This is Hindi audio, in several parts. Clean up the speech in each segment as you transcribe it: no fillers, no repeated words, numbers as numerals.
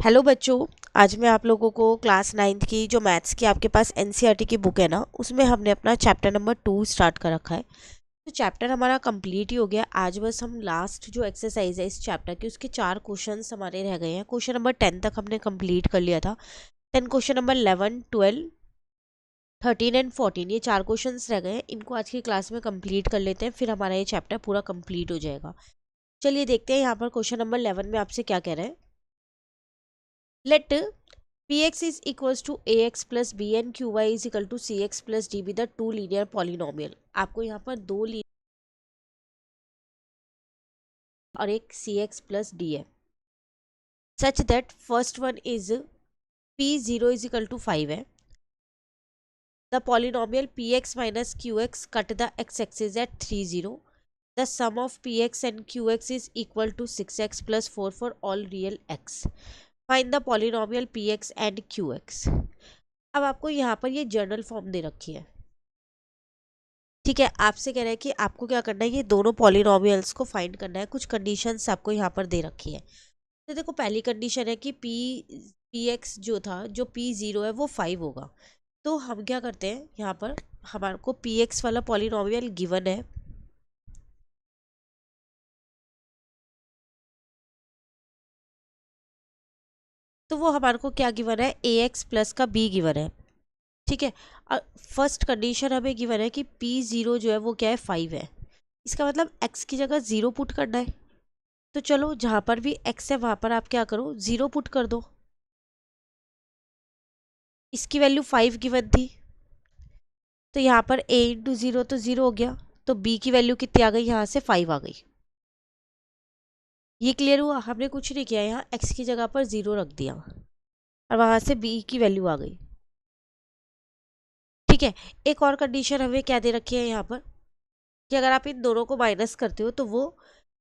हेलो बच्चों। आज मैं आप लोगों को क्लास नाइन्थ की जो मैथ्स की आपके पास एनसीईआरटी की बुक है ना, उसमें हमने अपना चैप्टर नंबर 2 स्टार्ट कर रखा है। तो चैप्टर हमारा कंप्लीट ही हो गया। आज बस हम लास्ट जो एक्सरसाइज है इस चैप्टर की, उसके 4 क्वेश्चंस हमारे रह गए हैं। क्वेश्चन नंबर 10 तक हमने कंप्लीट कर लिया था। देन क्वेश्चन नंबर 11, 12, 13 एंड 14 ये 4 क्वेश्चंस रह गए हैं। इनको आज की क्लास में कंप्लीट कर लेते हैं, फिर हमारा ये चैप्टर पूरा कंप्लीट हो जाएगा। चलिए देखते हैं यहाँ पर क्वेश्चन नंबर 11 में आपसे क्या कह रहे हैं। Let px is equals to ax plus b and qy is equal to cx plus d be the two linear polynomial। आपको यहाँ पर दो लीनियर और एक cx plus d है। Such that first one is p0 is equal to 5 है। The polynomial px minus qx cut the x axis at 3 0। The sum of px and qx is equal to 6x plus 4 for all real x। Find the polynomial px and qx। अब आपको यहाँ पर ये जर्नल फॉर्म दे रखी है। ठीक है, आपसे कह रहा है कि आपको क्या करना है, ये दोनों पॉलिनोमियल्स को फाइंड करना है। कुछ कंडीशंस आपको यहाँ पर दे रखी है। तो देखो, पहली कंडीशन है कि पी एक्स जो था, जो p0 है वो 5 होगा। तो हम क्या करते हैं, यहाँ पर हमारे को पी एक्स वाला पॉलिनोमियल गिवन है। तो वो हमारे को क्या गिवन है, ए एक्स प्लस का b गिवन है। ठीक है, और फर्स्ट कंडीशन हमें गिवन है कि p0 जो है वो क्या है, 5 है। इसका मतलब x की जगह 0 पुट करना है। तो चलो, जहां पर भी x है वहां पर आप क्या करो, 0 पुट कर दो। इसकी वैल्यू 5 गिवन थी, तो यहाँ पर a इंटू 0 तो 0 हो गया। तो b की वैल्यू कितनी आ गई, यहाँ से 5 आ गई। ये क्लियर हुआ। हमने कुछ नहीं किया, यहाँ x की जगह पर 0 रख दिया और वहां से b की वैल्यू आ गई। ठीक है, एक और कंडीशन हमें क्या दे रखी है यहाँ पर, कि अगर आप इन दोनों को माइनस करते हो तो वो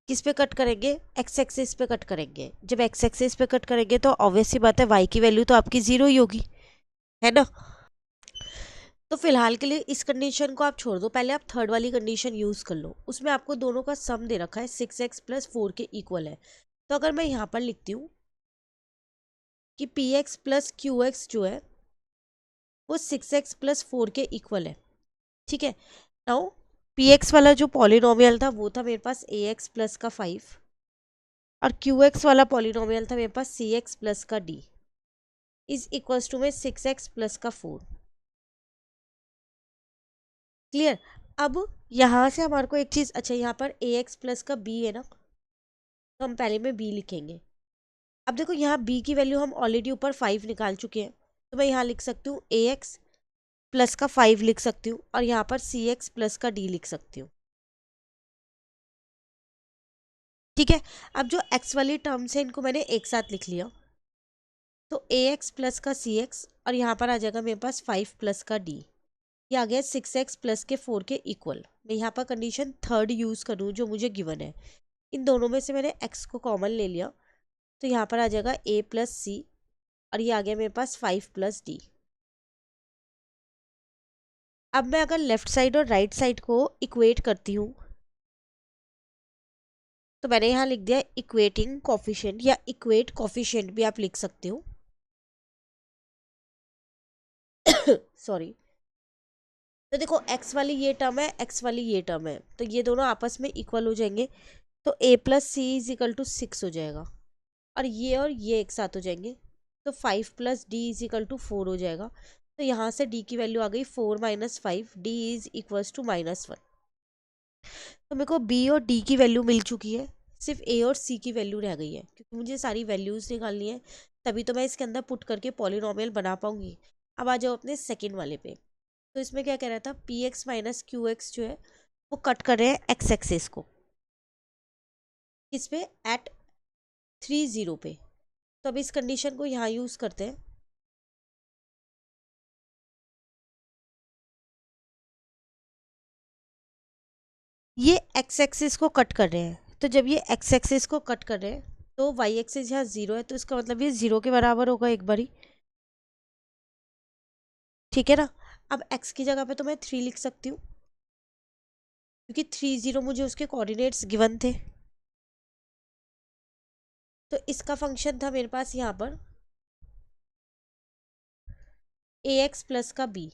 किस पे कट करेंगे, एक्स एक्सिस पे कट करेंगे। जब एक्स एक्सिस पे कट करेंगे तो ऑब्वियस सी बात है, वाई की वैल्यू तो आपकी 0 ही होगी, है ना। तो फिलहाल के लिए इस कंडीशन को आप छोड़ दो, पहले आप थर्ड वाली कंडीशन यूज कर लो। उसमें आपको दोनों का सम दे रखा है, 6x प्लस 4 के इक्वल है। तो अगर मैं यहाँ पर लिखती हूँ कि P x plus Q x जो है वो 6x प्लस 4 के इक्वल है। ठीक है, नाउ पी एक्स वाला जो पॉलिनोमियल था वो था मेरे पास ए एक्स प्लस का 5, और क्यू एक्स वाला पॉलिनोमियल था मेरे पास सी एक्स प्लस का डी, इज इक्वल्स टू में 6x प्लस का 4। क्लियर। अब यहाँ से हमारे को एक चीज़, अच्छा यहाँ पर ए एक्स प्लस का बी है ना, तो हम पहले में बी लिखेंगे। अब देखो, यहाँ बी की वैल्यू हम ऑलरेडी ऊपर 5 निकाल चुके हैं, तो मैं यहाँ लिख सकती हूँ ए एक्स प्लस का 5 लिख सकती हूँ, और यहाँ पर सी एक्स प्लस का डी लिख सकती हूँ। ठीक है, अब जो एक्स वाली टर्म्स है इनको मैंने एक साथ लिख लिया। तो ए एक्स प्लस का सी एक्स, और यहाँ पर आ जाएगा मेरे पास 5 प्लस का डी। ये आ गया 6x प्लस के 4 के इक्वल। मैं यहाँ पर कंडीशन थर्ड यूज़ करूँ जो मुझे गिवन है। इन दोनों में से मैंने x को कॉमन ले लिया, तो यहाँ पर आ जाएगा a प्लस सी, और ये आ गया मेरे पास 5 प्लस डी। अब मैं अगर लेफ्ट साइड और राइट साइड को इक्वेट करती हूँ, तो मैंने यहाँ लिख दिया इक्वेटिंग कॉफिशिएंट, या इक्वेट कॉफिशिएंट भी आप लिख सकते हो। सॉरी। तो देखो, x वाली ये टर्म है, x वाली ये टर्म है, तो ये दोनों आपस में इक्वल हो जाएंगे। तो a plus c is equal to 6 हो जाएगा, और ये एक साथ हो जाएंगे। तो 5 plus d is equal to 4 हो जाएगा। तो यहाँ से डी की वैल्यू आ गई 4 minus 5, d is equals to -1। तो मेरे को बी और डी की वैल्यू मिल चुकी है, सिर्फ ए और सी की वैल्यू रह गई है, क्योंकि मुझे सारी वैल्यूज़ निकालनी है, तभी तो मैं इसके अंदर पुट करके पॉलिनोमियल बना पाऊंगी। अब आ जाओ अपने सेकेंड वाले पे। तो इसमें क्या कह रहा था, P x minus Q x जो है वो कट कर रहे हैं एक्स एक्सेस को, किस पे, एट 3 0 पे। तो अब इस कंडीशन को यहाँ यूज़ करते हैं। ये एक्स एक्सिस को कट कर रहे हैं, तो जब ये एक्स एक्सिस को कट कर रहे हैं तो वाई एक्सिस यहाँ 0 है, तो इसका मतलब ये 0 के बराबर होगा एक बारी। ठीक है ना। अब एक्स की जगह पे तो मैं 3 लिख सकती हूँ, क्योंकि 3 0 मुझे उसके कोऑर्डिनेट्स गिवन थे। तो इसका फंक्शन था मेरे पास यहाँ पर ए एक्स प्लस का बी,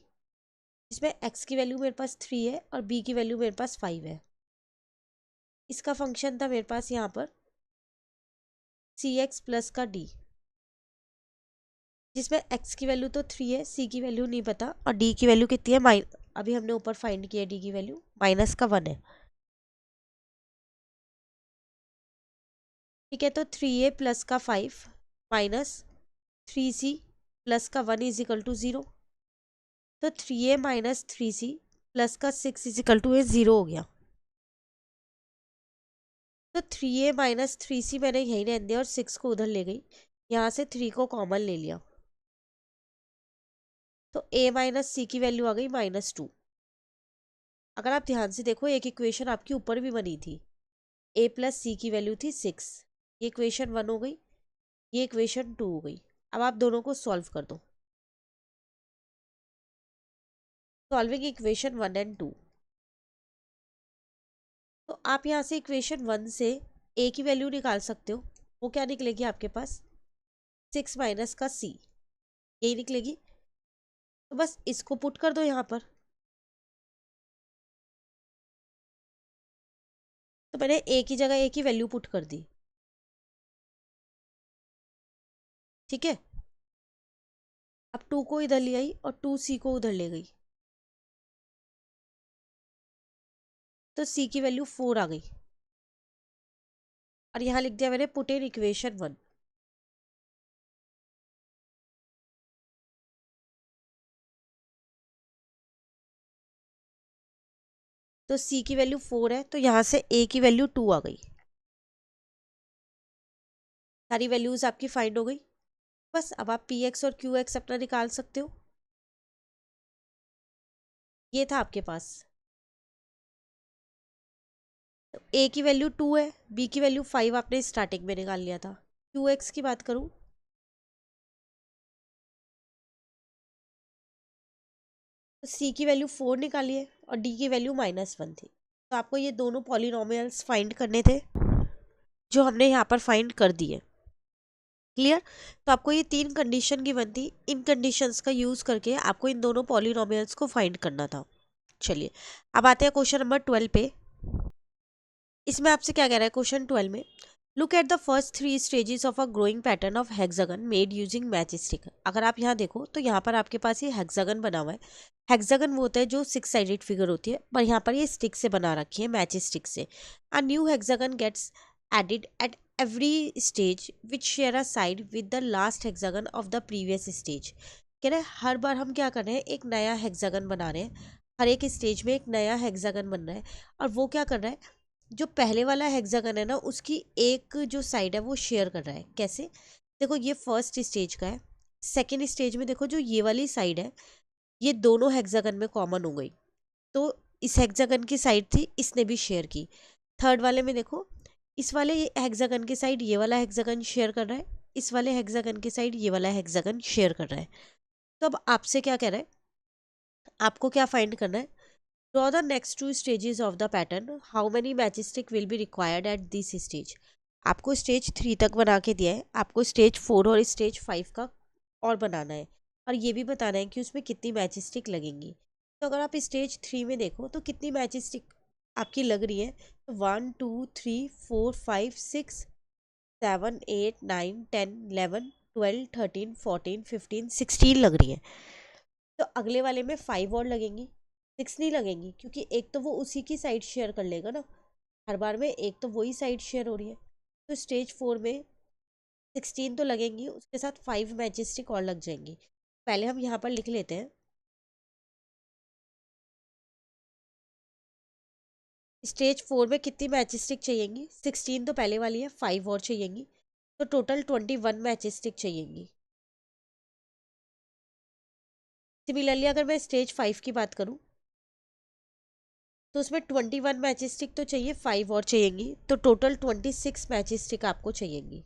जिसमें एक्स की वैल्यू मेरे पास 3 है और बी की वैल्यू मेरे पास 5 है। इसका फंक्शन था मेरे पास यहाँ पर सी एक्स प्लस का डी, जिसमें एक्स की वैल्यू तो 3 है, सी की वैल्यू नहीं पता, और डी की वैल्यू कितनी है, अभी हमने ऊपर फाइंड किया डी की वैल्यू -1 है। ठीक है, तो 3a प्लस का 5 माइनस 3c प्लस का 1 इज इक्वल टू 0। तो 3a माइनस 3c प्लस का 6 इज इक्वल टू 0 हो गया। तो 3a माइनस 3c मैंने यहीं रहने दिया और 6 को उधर ले गई, यहाँ से 3 को कॉमन ले लिया, तो a माइनस सी की वैल्यू आ गई -2। अगर आप ध्यान से देखो एक इक्वेशन आपकी ऊपर भी बनी थी, a प्लस सी की वैल्यू थी 6, ये इक्वेशन 1 हो गई, ये इक्वेशन 2 हो गई। अब आप दोनों को सॉल्व कर दो। सॉल्विंग इक्वेशन 1 एंड 2, तो आप यहाँ से इक्वेशन 1 से a की वैल्यू निकाल सकते हो। वो क्या निकलेगी आपके पास, 6 माइनस का c, यही निकलेगी। तो बस इसको पुट कर दो यहाँ पर। तो मैंने a की जगह a की वैल्यू पुट कर दी। ठीक है, अब 2 को इधर ले आई और 2c को उधर ले गई, तो c की वैल्यू 4 आ गई, और यहाँ लिख दिया मैंने पुट इन इक्वेशन 1। तो c की वैल्यू 4 है, तो यहाँ से a की वैल्यू 2 आ गई। सारी वैल्यूज आपकी फाइंड हो गई। बस अब आप पी एक्स और क्यू एक्स अपना निकाल सकते हो। ये था आपके पास। तो a की वैल्यू 2 है, b की वैल्यू 5 आपने स्टार्टिंग में निकाल लिया था। क्यू एक्स की बात करूं तो c की वैल्यू 4 निकाली है और d की वैल्यू -1 थी। तो आपको ये दोनों पॉलिनोमियल्स फाइंड करने थे, जो हमने यहाँ पर फाइंड कर दिए। क्लियर। तो आपको ये 3 कंडीशन की बनती, इन कंडीशंस का यूज करके आपको इन दोनों पॉलिनोमियल्स को फाइंड करना था। चलिए अब आते हैं क्वेश्चन नंबर 12 पे। इसमें आपसे क्या कह रहा है क्वेश्चन 12 में, look at the first 3 stages of a growing pattern of hexagon made using match stick. अगर आप यहाँ देखो तो यहाँ पर आपके पास ये हेक्सागन बना हुआ है। हेक्सागन वो होता है जो 6 साइडेड फिगर होती है, पर यहाँ पर ये स्टिक से बना रखी है, मैच स्टिक से। A new hexagon gets added at every stage which share a side with the last hexagon of the previous stage। कह रहे हैं हर बार हम क्या कर रहे हैं, एक नया हेक्सागन बना रहे हैं, हर एक स्टेज में एक नया हेक्सागन बन रहा है। और वो क्या कर रहा है, जो पहले वाला हेक्सागन है ना, उसकी एक जो साइड है वो शेयर कर रहा है। कैसे, देखो ये फर्स्ट स्टेज का है, सेकेंड स्टेज में देखो जो ये वाली साइड है, ये दोनों हेक्सागन में कॉमन हो गई, तो इस हेक्सागन की साइड थी, इसने भी शेयर की। थर्ड वाले में देखो, इस वाले हेक्सागन की साइड ये वाला हेक्सागन शेयर कर रहा है, इस वाले हेक्सागन की साइड ये वाला हेक्सागन शेयर कर रहा है। तो अब आपसे क्या कह रहा है, आपको क्या फाइंड करना है, draw the next 2 stages of the pattern, how many matchstick will be required at this stage. आपको स्टेज 3 तक बना के दिया है, आपको स्टेज 4 और स्टेज 5 का और बनाना है, और ये भी बताना है कि उसमें कितनी मैचस्टिक लगेंगी। तो अगर आप स्टेज 3 में देखो तो कितनी मैचस्टिक आपकी लग रही है, तो 1 2 3 4 5 6 7 8 9 10 11 12 13 14 15 16 लग रही है। तो अगले वाले में 5 और लगेंगी, 6 नहीं लगेंगी, क्योंकि एक तो वो उसी की साइड शेयर कर लेगा ना, हर बार में एक तो वही साइड शेयर हो रही है। तो स्टेज 4 में 16 तो लगेंगी, उसके साथ 5 मैजेस्टिक और लग जाएंगी। पहले हम यहाँ पर लिख लेते हैं, स्टेज 4 में कितनी मैजेस्टिक चाहिएंगी, 16 तो पहले वाली है, 5 और चाहिएंगी, तो टोटल 21 मैजेस्टिक चाहिएंगी। सिमिलरली अगर मैं स्टेज 5 की बात करूँ तो उसमें 21 मैचस्टिक तो चाहिए, 5 और चाहिएंगी, तो टोटल 26 मैचस्टिक आपको चाहिएंगी।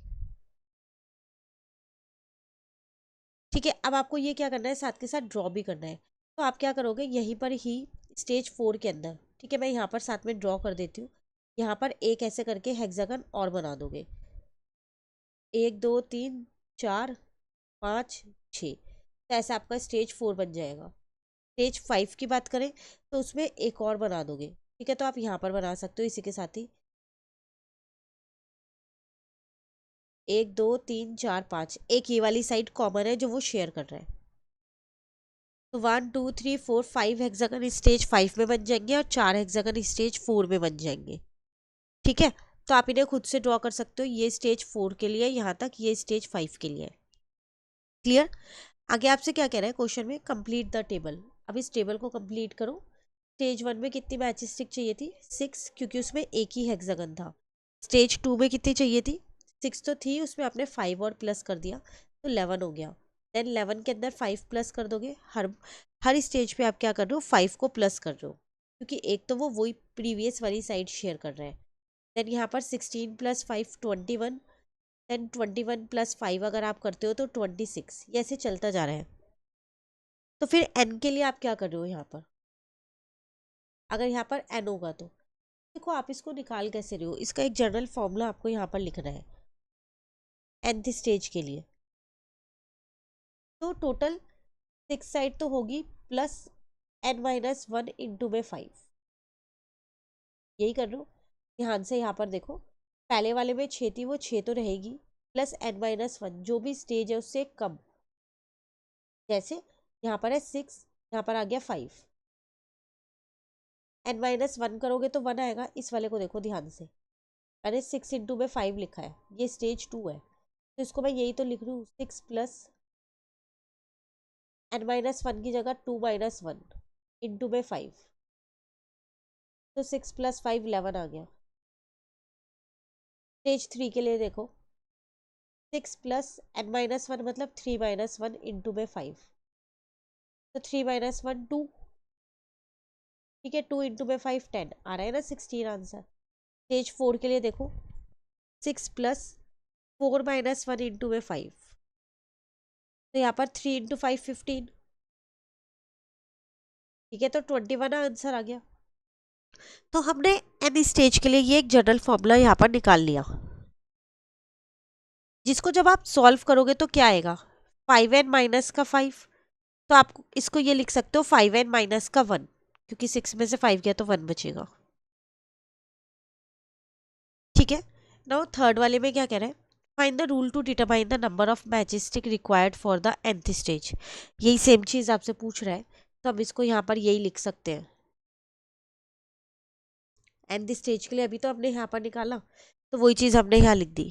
ठीक है, अब आपको ये क्या करना है, साथ के साथ ड्रॉ भी करना है। तो आप क्या करोगे, यहीं पर ही स्टेज 4 के अंदर, ठीक है, मैं यहाँ पर साथ में ड्रॉ कर देती हूँ, यहाँ पर एक ऐसे करके हेक्सागन और बना दोगे। 1 2 3 4 5 6, तो ऐसा आपका स्टेज 4 बन जाएगा। स्टेज 5 की बात करें तो उसमें एक और बना दोगे, ठीक है, तो आप यहाँ पर बना सकते हो इसी के साथ ही। 1 2 3 4 5, एक ये वाली साइड कॉमन है जो वो शेयर कर रहा है। तो 1 2 3 4 5 हेक्सागन स्टेज 5 में बन जाएंगे और 4 हेक्सागन स्टेज 4 में बन जाएंगे, ठीक है। तो आप इन्हें खुद से ड्रॉ कर सकते हो, ये स्टेज 4 के लिए, यहाँ तक ये स्टेज 5 के लिए। क्लियर। आगे आपसे क्या कह रहा है क्वेश्चन में, कंप्लीट द टेबल। अब इस टेबल को कंप्लीट करो। स्टेज 1 में कितनी मैच स्टिक चाहिए थी, 6, क्योंकि उसमें एक ही हेक्सागन था। स्टेज 2 में कितनी चाहिए थी, 6 तो थी, उसमें आपने 5 और प्लस कर दिया तो 11 हो गया। देन 11 के अंदर 5 प्लस कर दोगे, हर हर स्टेज पे आप क्या कर रहे हो, 5 को प्लस कर रहे हो, क्योंकि एक तो वो वही प्रीवियस वाली साइड शेयर कर रहे हैं। देन यहाँ पर 16 प्लस 5 21, देन 21 प्लस 5 अगर आप करते हो तो 26, ये ऐसे चलता जा रहा है। तो फिर n के लिए आप क्या कर रहे हो यहाँ पर, अगर यहाँ पर n होगा तो देखो आप इसको निकाल कैसे रहे हो, इसका एक जनरल फॉर्मूला आपको यहाँ पर लिखना है nth स्टेज के लिए। तो टोटल 6 साइड तो होगी प्लस n-1 इंटू में 5, यही कर रहे हो। ध्यान से यहाँ पर देखो, पहले वाले में 6 थी, वो 6 तो रहेगी, प्लस n-1 जो भी स्टेज है उससे कम, जैसे यहाँ पर है 6, यहाँ पर आ गया 5, n-1 करोगे तो 1 आएगा। इस वाले को देखो ध्यान से, मैंने 6 इंटू में 5 लिखा है, ये स्टेज 2 है, तो इसको मैं यही तो लिख रही हूँ, 6 प्लस n-1 की जगह 2-1 इंटू में 5, तो 6 प्लस 5 11 आ गया। स्टेज 3 के लिए देखो, 6 प्लस n-1 मतलब 3-1 इंटू में 5, तो 3-1 2, ठीक है, 2 इंटू में 5 10 आ रहा है ना, 16 आंसर। स्टेज 4 के लिए देखो, 6 प्लस 4-1 इंटू में 5, तो यहाँ पर 3 इंटू 5 15, ठीक है, तो 21 आंसर आ गया। तो हमने एन स्टेज के लिए ये एक जनरल फॉर्मूला यहाँ पर निकाल लिया, जिसको जब आप सॉल्व करोगे तो क्या आएगा, 5n माइनस का 5, तो आप इसको ये लिख सकते हो 5n माइनस का 1, क्योंकि 6 में से 5 गया तो 1 बचेगा, ठीक है। नाउ थर्ड वाले में क्या कह रहा है, find the rule to determine the number of matches stick required for the nth stage. यही सेम चीज आपसे पूछ रहा है, तो हम इसको यहाँ पर यही लिख सकते हैं। nth स्टेज के लिए अभी तो हमने यहाँ पर निकाला, तो वही चीज हमने यहाँ लिख दी।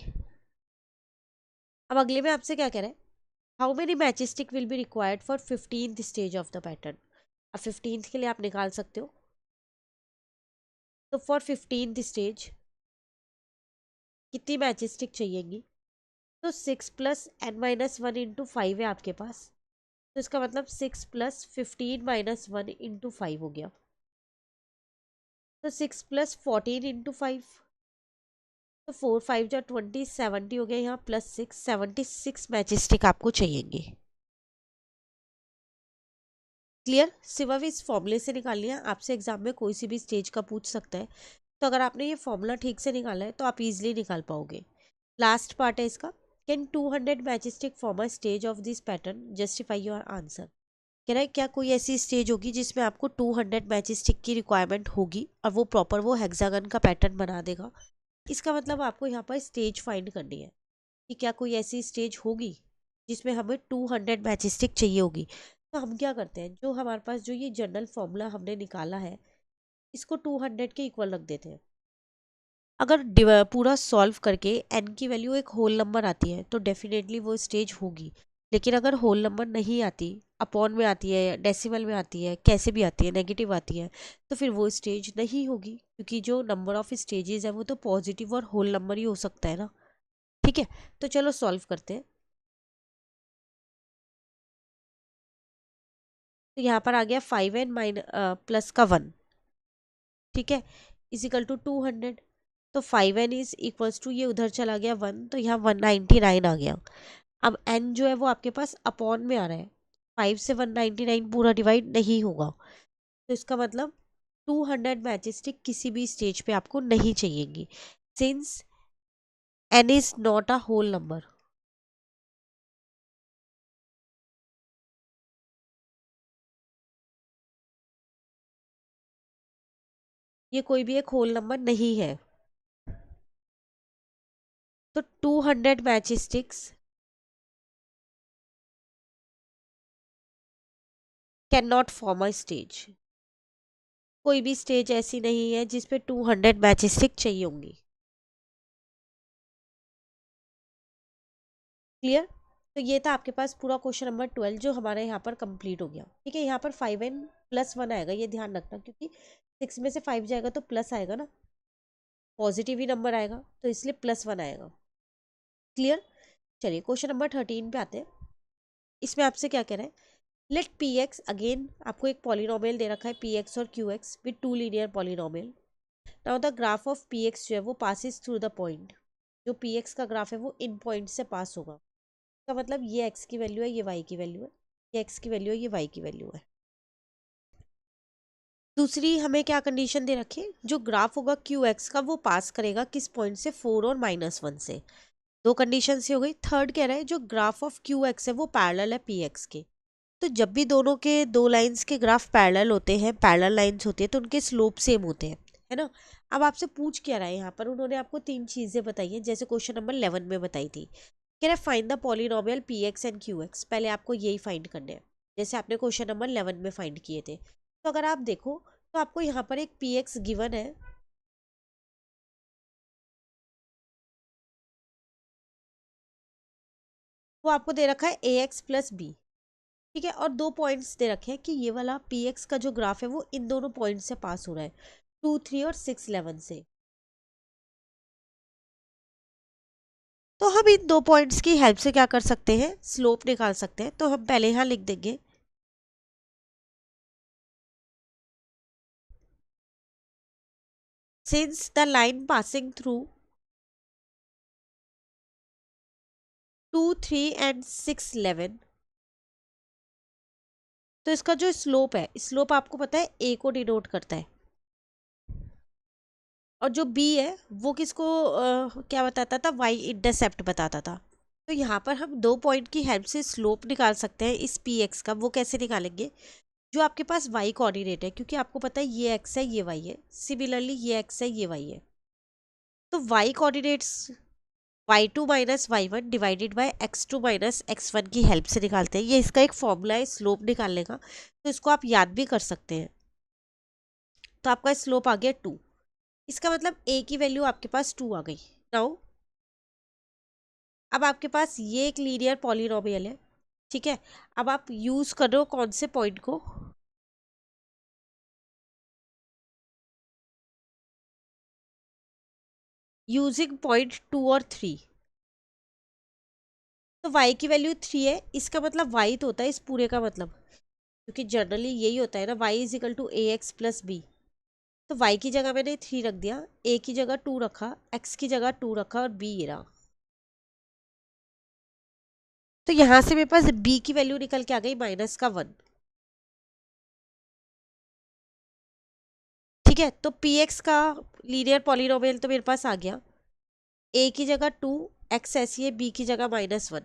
अब अगले में आपसे क्या कह रहा है, how many matches stick will be required for 15th stage of the pattern. अब 15th के लिए आप निकाल सकते हो, तो फॉर 15th स्टेज कितनी मैचेस स्टिक चाहिएगी, तो 6 प्लस n-1 इंटू 5 है आपके पास, तो इसका मतलब 6 प्लस 15-1 इंटू 5 हो गया, तो 6 प्लस 14 इंटू 5, तो 4 5 जा 20 70 हो गया, यहाँ प्लस 6 76 मैचेस स्टिक आपको चाहिएंगे। क्लियर। सिर्फ अभी इस फॉर्मूले से निकाल लिया, आपसे एग्जाम में कोई सी भी स्टेज का पूछ सकता है, तो अगर आपने ये फॉर्मूला ठीक से निकाला है तो आप इजीली निकाल पाओगे। लास्ट पार्ट है इसका, can 200 matches stick form a stage of this pattern, justify your answer. कह रहा है क्या कोई ऐसी स्टेज होगी जिसमें आपको 200 मैचेस स्टिक की रिक्वायरमेंट होगी और वो प्रॉपर वो हेक्सागन का पैटर्न बना देगा। इसका मतलब आपको यहाँ पर स्टेज फाइंड करनी है कि क्या कोई ऐसी स्टेज होगी जिसमें हमें 200 मैचेस स्टिक चाहिए होगी। तो हम क्या करते हैं, जो हमारे पास जो ये जनरल फॉर्मूला हमने निकाला है, इसको 200 के इक्वल रख देते हैं। अगर पूरा सॉल्व करके n की वैल्यू एक होल नंबर आती है तो डेफिनेटली वो स्टेज होगी, लेकिन अगर होल नंबर नहीं आती, अपॉन में आती है, डेसिमल में आती है, कैसे भी आती है, नेगेटिव आती है, तो फिर वो स्टेज नहीं होगी, क्योंकि जो नंबर ऑफ स्टेजेस है वो तो पॉजिटिव और होल नंबर ही हो सकता है ना। ठीक है, तो चलो सॉल्व करते हैं। तो यहाँ पर आ गया 5n प्लस का 1, ठीक है, इजिकल टू 200, तो 5n इज इक्वल्स टू, ये उधर चला गया 1, तो यहाँ 199 आ गया। अब n जो है वो आपके पास अपॉन में आ रहा है, 5 से 199 पूरा डिवाइड नहीं होगा, तो इसका मतलब 200 मैचेस स्टिक किसी भी स्टेज पे आपको नहीं चाहिएगी, since n is not a whole number. ये कोई भी एक होल नंबर नहीं है। तो 200 match sticks can not form a stage. कोई भी स्टेज ऐसी नहीं है जिसपे 200 मैच स्टिक चाहिए होंगी। क्लियर। तो ये था आपके पास पूरा क्वेश्चन नंबर 12 जो हमारे यहाँ पर कंप्लीट हो गया। ठीक है, यहाँ पर 5n+1 आएगा, ये ध्यान रखना, क्योंकि 6 में से 5 जाएगा तो प्लस आएगा ना, पॉजिटिव ही नंबर आएगा, तो इसलिए +1 आएगा। क्लियर। चलिए क्वेश्चन नंबर 13 पे आते हैं। इसमें आपसे क्या कह रहा है, लेट पी एक्स, अगेन आपको एक पॉलिनोमियल दे रखा है पी एक्स और Q x with 2 linear polynomial. Now the graph of P x जो है वो पासिस थ्रू द पॉइंट। जो पी एक्स का ग्राफ है वो इन पॉइंट से पास होगा। इसका मतलब ये एक्स की वैल्यू है, ये वाई की वैल्यू है, ये एक्स की वैल्यू है, ये वाई की वैल्यू है। दूसरी हमें क्या कंडीशन दे रखी है, जो ग्राफ होगा क्यू एक्स का वो पास करेगा किस पॉइंट से, 4 और -1 से। दो कंडीशन से हो गई। थर्ड कह रहा है जो ग्राफ ऑफ क्यू एक्स है वो पैरेलल है पी एक्स के। तो जब भी दोनों के दो लाइंस के ग्राफ पैरेलल होते हैं, पैरेलल लाइंस होती है, तो उनके स्लोप सेम होते हैं, है ना। अब आपसे पूछ क्या रहा है यहाँ पर, उन्होंने आपको 3 चीजें बताई हैं, जैसे क्वेश्चन नंबर 11 में बताई थी। कह रहा है find the polynomial P x and Q x. पहले आपको यही फाइंड करने हैं, जैसे आपने क्वेश्चन नंबर 11 में फाइंड किए थे। तो अगर आप देखो तो आपको यहाँ पर एक पी एक्स गिवन है, वो आपको दे रखा है ए एक्स प्लस बी। ठीक है, और 2 पॉइंट्स दे रखे हैं कि ये वाला पी एक्स का जो ग्राफ है वो इन दोनों पॉइंट से पास हो रहा है, 2, 3 और 6, 11 से। तो हम इन 2 पॉइंट्स की हेल्प से क्या कर सकते हैं, स्लोप निकाल सकते हैं। तो हम पहले यहाँ लिख देंगे since the line passing through 2, 3 and 6, 11। तो इसका जो स्लोप है, स्लोप आपको पता है ए को डिनोट करता है, और जो बी है वो किसको क्या बताता था, वाई इंटरसेप्ट बताता था। तो यहाँ पर हम 2 पॉइंट की हेल्प से स्लोप निकाल सकते हैं इस पी एक्स का। वो कैसे निकालेंगे, जो आपके पास वाई कोऑर्डिनेट है, क्योंकि आपको पता है ये एक्स है ये वाई है, सिमिलरली ये एक्स है ये वाई है। तो y coordinates y2 minus y1 divided by x2 minus x1 की हेल्प से निकालते हैं। ये इसका एक फॉर्मूला है स्लोप निकालने का, तो इसको आप याद भी कर सकते हैं। तो आपका स्लोप आ गया 2। इसका मतलब a की वैल्यू आपके पास 2 आ गई। नाउ अब आपके पास ये एक लीनियर पॉलिनोमियल है, ठीक है। अब आप यूज कर रहे हो कौन से पॉइंट को, यूजिंग पॉइंट 2 और 3। तो y की वैल्यू 3 है, इसका मतलब y तो होता है इस पूरे का मतलब, क्योंकि जनरली यही होता है ना, y is equal to a x plus b. तो y की जगह मैंने 3 रख दिया, a की जगह 2 रखा, x की जगह 2 रखा और b ये रहा। तो यहां से मेरे पास b की वैल्यू निकल के आ गई -1। ठीक है, तो px का लीनियर पॉलिनोमियल तो मेरे पास आ गया, a की जगह 2, x ऐसी है, b की जगह -1।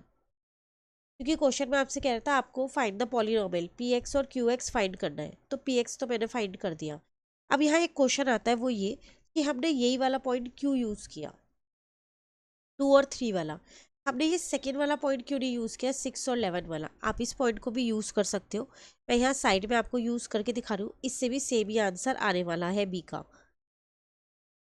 क्योंकि क्वेश्चन में आपसे कह रहा था आपको find the polynomial P x और क्यू एक्स फाइंड करना है, तो पी एक्स तो मैंने फाइंड कर दिया। अब यहाँ एक क्वेश्चन आता है, वो ये कि हमने यही वाला पॉइंट क्यों यूज किया, 2 और 3 वाला। हमने ये सेकेंड वाला पॉइंट क्यों नहीं यूज किया, 6 और 11 वाला। आप इस पॉइंट को भी यूज कर सकते हो, मैं यहाँ साइड में आपको यूज करके दिखा रही हूँ। इससे भी सेम ही आंसर आने वाला है बी का।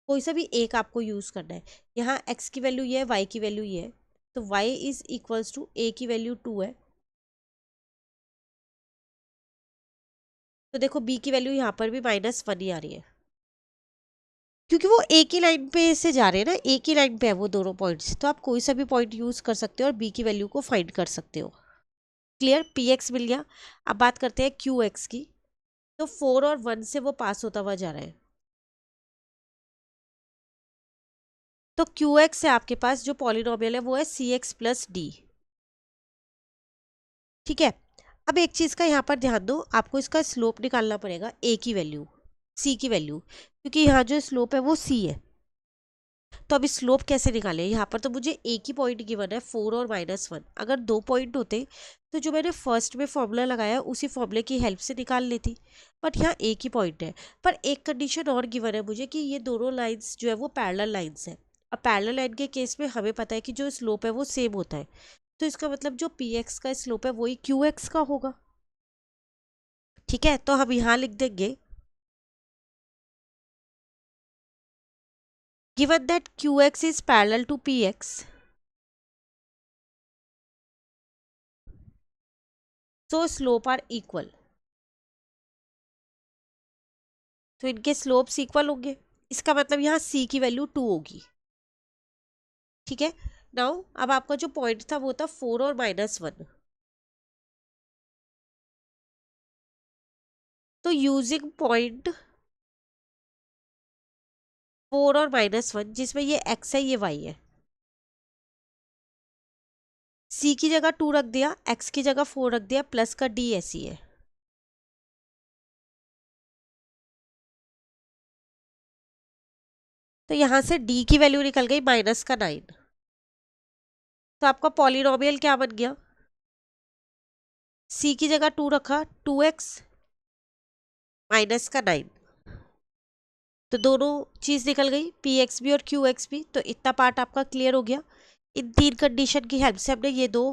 कोई सा भी एक आपको यूज करना है। यहाँ एक्स की वैल्यू ये है, वाई की वैल्यू ये है, तो वाई इज इक्वल्स टू ए की वैल्यू 2 है, तो देखो बी की वैल्यू यहाँ पर भी -1 ही आ रही है, क्योंकि वो एक ही लाइन पे से जा रहे हैं ना, एक ही लाइन पे है वो दोनों पॉइंट्स। तो आप कोई सा भी पॉइंट यूज कर सकते हो और बी की वैल्यू को फाइंड कर सकते हो। क्लियर, पी एक्स मिल गया। अब बात करते हैं क्यू एक्स की। तो 4 और 1 से वो पास होता हुआ जा रहा है, तो क्यू एक्स से आपके पास जो पॉलिनोमियल है वो है सी एक्स प्लस डी। ठीक है, अब एक चीज का यहाँ पर ध्यान दो, आपको इसका स्लोप निकालना पड़ेगा, ए की वैल्यू, सी की वैल्यू, क्योंकि यहाँ जो स्लोप है वो सी है। तो अभी स्लोप कैसे निकाले? यहाँ पर तो मुझे एक ही पॉइंट गिवन है 4 और -1। अगर 2 पॉइंट होते तो जो मैंने फर्स्ट में फॉर्मूला लगाया उसी फॉर्मूले की हेल्प से निकाल लेती, बट यहाँ एक ही पॉइंट है। पर एक कंडीशन और गिवन है मुझे कि ये दोनों लाइन्स जो है वो पैरेलल लाइन्स है। अब पैरेलल लाइन के केस में हमें पता है कि जो स्लोप है वो सेम होता है, तो इसका मतलब जो पी एक्स का स्लोप है वही क्यू एक्स का होगा। ठीक है, तो हम यहाँ लिख देंगे given that qx is parallel to px, so slope are equal। तो इनके स्लोप्स इक्वल होंगे, इसका मतलब यहाँ c की वैल्यू 2 होगी। ठीक है, नाउ अब आपका जो पॉइंट था वो था 4 और -1। तो यूजिंग पॉइंट 4 और -1 जिसमें ये x है ये y है, c की जगह 2 रख दिया, x की जगह 4 रख दिया, प्लस का d ऐसी है। तो यहाँ से d की वैल्यू निकल गई -9। तो आपका पॉलिनोमियल क्या बन गया? c की जगह 2 रखा, 2x -9। तो दोनों चीज निकल गई, पी एक्स भी और क्यू एक्स भी। तो इतना पार्ट आपका क्लियर हो गया। इन 3 कंडीशन की हेल्प से हमने ये 2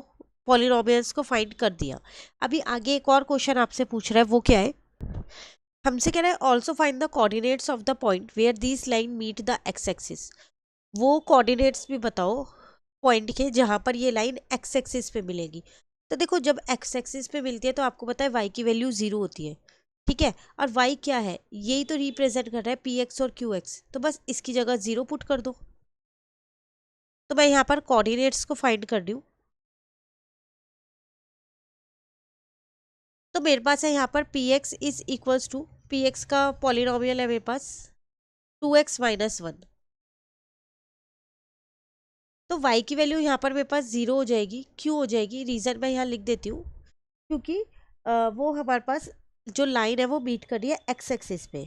पॉलिनोमियल्स को फाइंड कर दिया। अभी आगे एक और क्वेश्चन आपसे पूछ रहा है, वो क्या है? हमसे कह रहा है also find the coordinates of the point where this line meet the x axis. वो कोऑर्डिनेट्स भी बताओ पॉइंट के जहां पर ये लाइन एक्स एक्सिस पे मिलेगी। तो देखो, जब एक्स एक्सिस पे मिलती है तो आपको पता है वाई की वैल्यू 0 होती है। ठीक है, और y क्या है? यही तो रिप्रेजेंट कर रहा है पी एक्स और क्यू एक्स, तो बस इसकी जगह 0 पुट कर दो। तो मैं यहाँ पर कोऑर्डिनेट्स को फाइंड कर रही हूँ। तो मेरे पास है यहाँ पर p x is equals to, p x का पॉलिनोमियल है मेरे पास 2x - 1। तो y की वैल्यू यहाँ पर मेरे पास 0 हो जाएगी। क्यों हो जाएगी? रीज़न मैं यहाँ लिख देती हूँ, क्योंकि वो हमारे पास जो लाइन है वो मीट कर रही है एक्स एक्सिस पे।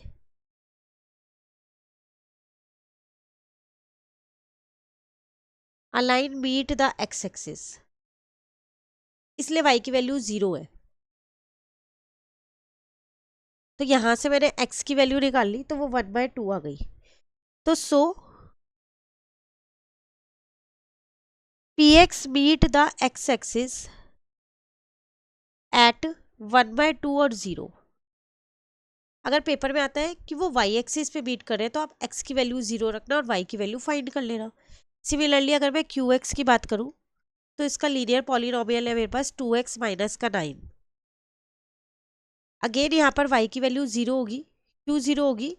A line meet the x axis, इसलिए y की वैल्यू 0 है। तो यहाँ से मैंने x की वैल्यू निकाल ली, तो वो 1/2 आ गई। तो so P X meet the x axis at 1/2 और 0। अगर पेपर में आता है कि वो वाई एक्सिस पे बीट कर रहे हैं तो आप x की वैल्यू 0 रखना और y की वैल्यू फाइंड कर लेना। सिमिलरली अगर मैं क्यू एक्स की बात करूं तो इसका लीनियर पॉलिनोमियल है मेरे पास 2x - का 9। अगेन यहाँ पर y की वैल्यू 0 होगी। क्यों 0 होगी?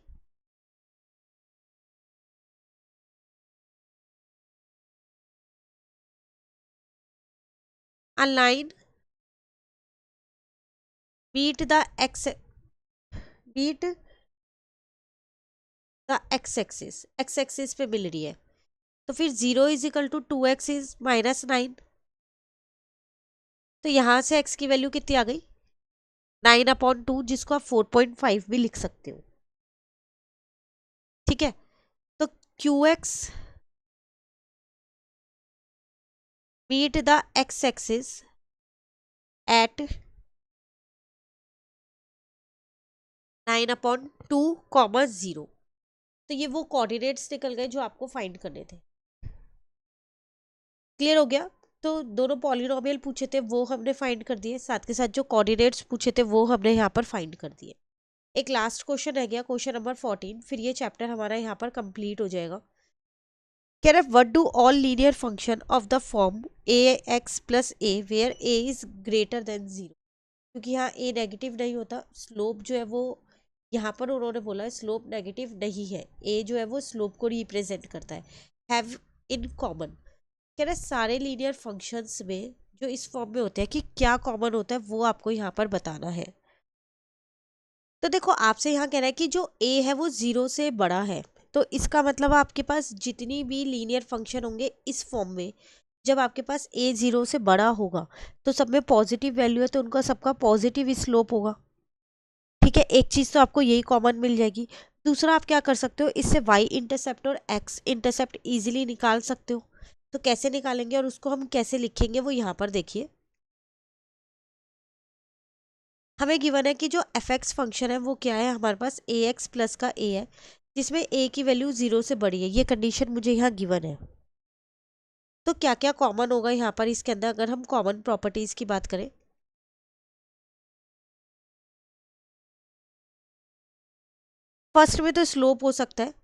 A line beat the x beat the x axis पे मिल रही है, तो फिर 0 is equal to 2x is -9। तो यहाँ से x की वैल्यू कितनी आ गई? 9/2, जिसको आप 4.5 भी लिख सकते हो। ठीक है, तो QX meet the x axis at 9/2, 0। तो ये वो कोऑर्डिनेट्स निकल गए जो आपको फाइंड करने थे। क्लियर हो गया? तो दोनों पॉलिनोमियल पूछे थे वो हमने फाइंड कर दिए, साथ के साथ जो कोऑर्डिनेट्स पूछे थे वो हमने यहाँ पर फाइंड कर दिए। एक लास्ट क्वेश्चन रह गया, क्वेश्चन नंबर 14, फिर ये चैप्टर हमारा यहाँ पर कंप्लीट हो जाएगा। कह रहा है what do all linear function of the form ax + a where a is greater than 0। क्योंकि यहाँ a नेगेटिव नहीं होता, स्लोप जो है वो यहाँ पर उन्होंने बोला है स्लोप नेगेटिव नहीं है, a जो है वो स्लोप को रिप्रेजेंट करता है। हैव इन कॉमन, कह रहा है सारे लीनियर फंक्शंस में जो इस फॉर्म में होते हैं कि क्या कॉमन होता है वो आपको यहाँ पर बताना है। तो देखो, आपसे यहाँ कह रहा है कि जो a है वो 0 से बड़ा है, तो इसका मतलब आपके पास जितनी भी लीनियर फंक्शन होंगे इस फॉर्म में, जब आपके पास a 0 से बड़ा होगा तो सब में पॉजिटिव वैल्यू है तो उनका सबका पॉजिटिव स्लोप होगा। ठीक है, एक चीज़ तो आपको यही कॉमन मिल जाएगी। दूसरा आप क्या कर सकते हो, इससे वाई इंटरसेप्ट और एक्स इंटरसेप्ट इजीली निकाल सकते हो। तो कैसे निकालेंगे और उसको हम कैसे लिखेंगे वो यहाँ पर देखिए। हमें गिवन है कि जो एफ एक्स फंक्शन है वो क्या है, हमारे पास ए एक्स प्लस का ए है, जिसमें ए की वैल्यू 0 से बड़ी है। ये कंडीशन मुझे यहाँ गिवन है। तो क्या क्या कॉमन होगा यहाँ पर इसके अंदर, अगर हम कॉमन प्रॉपर्टीज की बात करें। फर्स्ट में तो स्लोप हो सकता है।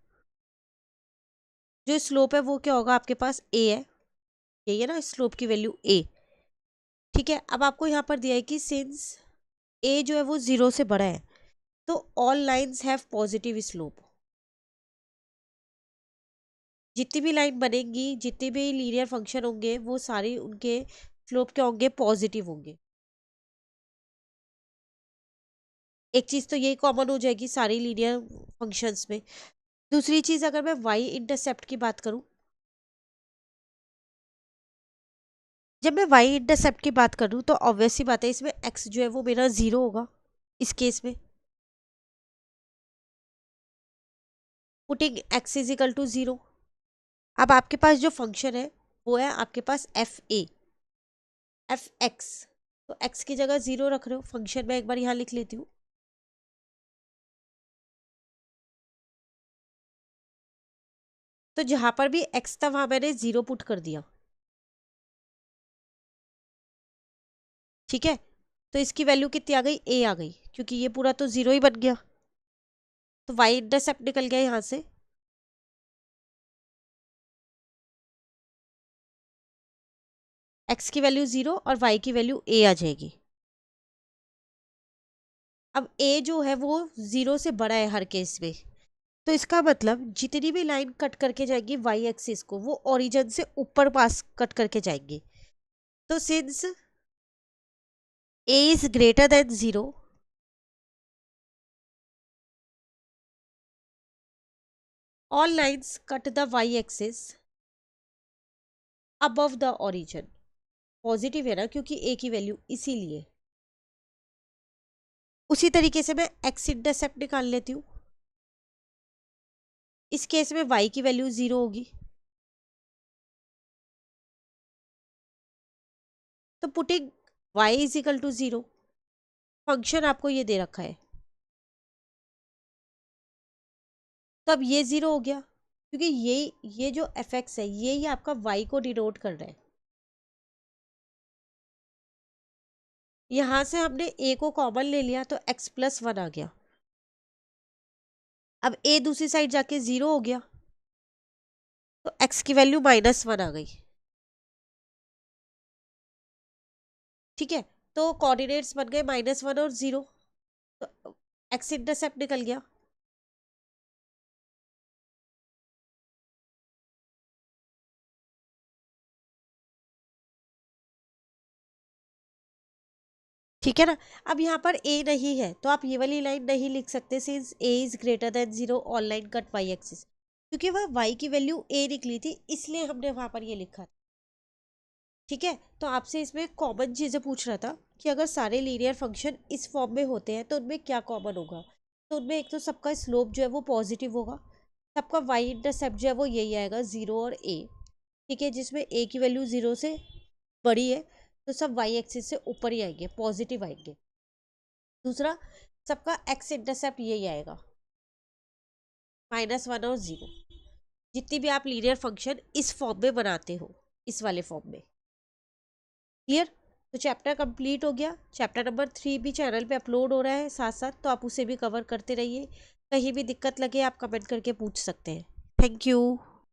जो स्लोप है वो क्या होगा, आपके पास ए है, यही है ना स्लोप की वैल्यू ए। ठीक है, अब आपको यहाँ पर दिया है कि सिंस ए जो है वो 0 से बड़ा है तो all lines have positive slope. जितनी भी लाइन बनेंगी, जितने भी लीनियर फंक्शन होंगे, वो सारे उनके स्लोप क्या होंगे, पॉजिटिव होंगे। एक चीज तो यही कॉमन हो जाएगी सारी लीनियर फंक्शंस में। दूसरी चीज, अगर मैं वाई इंटरसेप्ट की बात करूं, जब मैं वाई इंटरसेप्ट की बात करूं तो ऑब्वियस सी बात है, इसमें एक्स जो है वो मेरा 0 होगा इस केस में। Putting x is equal to 0। अब आपके पास जो फंक्शन है वो है आपके पास एफ एक्स। तो एक्स की जगह 0 रख रहे हो, फंक्शन में एक बार यहाँ लिख लेती हूँ। तो जहां पर भी एक्स था वहां मैंने 0 पुट कर दिया। ठीक है, तो इसकी वैल्यू कितनी आ गई, ए आ गई, क्योंकि ये पूरा तो 0 ही बन गया। तो वाई इंटरसेप्ट निकल गया यहाँ से। एक्स की वैल्यू 0 और वाई की वैल्यू ए आ जाएगी। अब ए जो है वो 0 से बड़ा है हर केस में, तो इसका मतलब जितनी भी लाइन कट करके जाएंगी वाई एक्सिस को, वो ओरिजिन से ऊपर पास कट करके जाएंगे। तो since a is greater than 0, all lines cut the y axis above the origin. Positive है ना, क्योंकि ए की वैल्यू, इसीलिए। उसी तरीके से मैं एक्स इंटरसेप्ट निकाल लेती हूँ। इस केस में y की वैल्यू 0 होगी। तो putting y is equal to 0, function आपको ये दे रखा है, तो अब ये 0 हो गया, क्योंकि ये जो एफ एक्स है ये आपका y को डिनोट कर रहा है। यहां से हमने a को कॉमन ले लिया तो x प्लस 1 आ गया। अब a दूसरी साइड जाके 0 हो गया, तो x की वैल्यू -1 आ गई। ठीक है, तो कोऑर्डिनेट्स बन गए -1 और 0, तो x इंटरसेप्ट निकल गया। ठीक है ना। अब यहाँ पर a नहीं है तो आप ये वाली लाइन नहीं लिख सकते, since a is greater than 0 all line cut y axis, क्योंकि वह y की वैल्यू a निकली थी, इसलिए हमने वहां पर ये लिखा था। ठीक है, तो आपसे इसमें कॉमन चीजें पूछ रहा था कि अगर सारे लीनियर फंक्शन इस फॉर्म में होते हैं तो उनमें क्या कॉमन होगा। तो उनमें एक तो सबका स्लोप जो है वो पॉजिटिव होगा, सबका y इंटरसेप्ट जो है वो यही आएगा 0 और a। ठीक है, जिसमें a की वैल्यू 0 से बड़ी है तो सब y एक्सिस से ऊपर ही आएंगे, पॉजिटिव आएंगे। दूसरा, सबका x इंटरसेप्ट यही आएगा, -1 और 0। जितनी भी आप लीनियर फंक्शन इस फॉर्म में बनाते हो, इस वाले फॉर्म में। क्लियर। तो चैप्टर कंप्लीट हो गया। चैप्टर नंबर 3 भी चैनल पे अपलोड हो रहा है साथ साथ, तो आप उसे भी कवर करते रहिए। कहीं भी दिक्कत लगे आप कमेंट करके पूछ सकते हैं। Thank you.